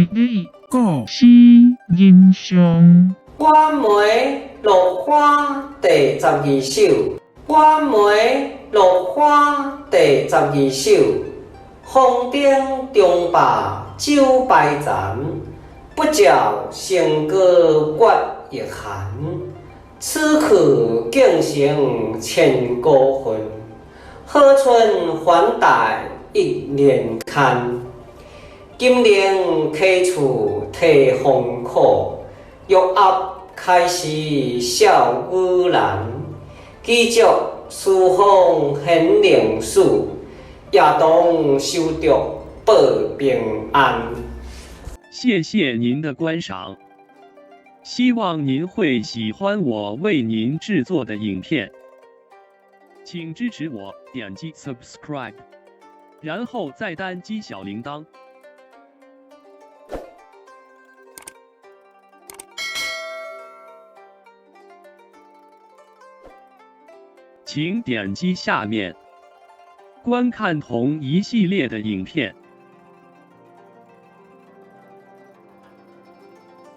里故事欣赏。我梅落花第12首，我梅落花第12首。风灯中罢酒排残，不照笙歌月亦寒。此去竟成千古恨，何春还待一年看。金陵客处替风苦，玉압开时笑语兰。举烛思风显灵史，夜当修竹报平安。谢谢您的观赏，希望您会喜欢我为您制作的影片，请支持我，点击 subscribe， 然后再单击小铃铛。请点击下面观看同一系列的影片。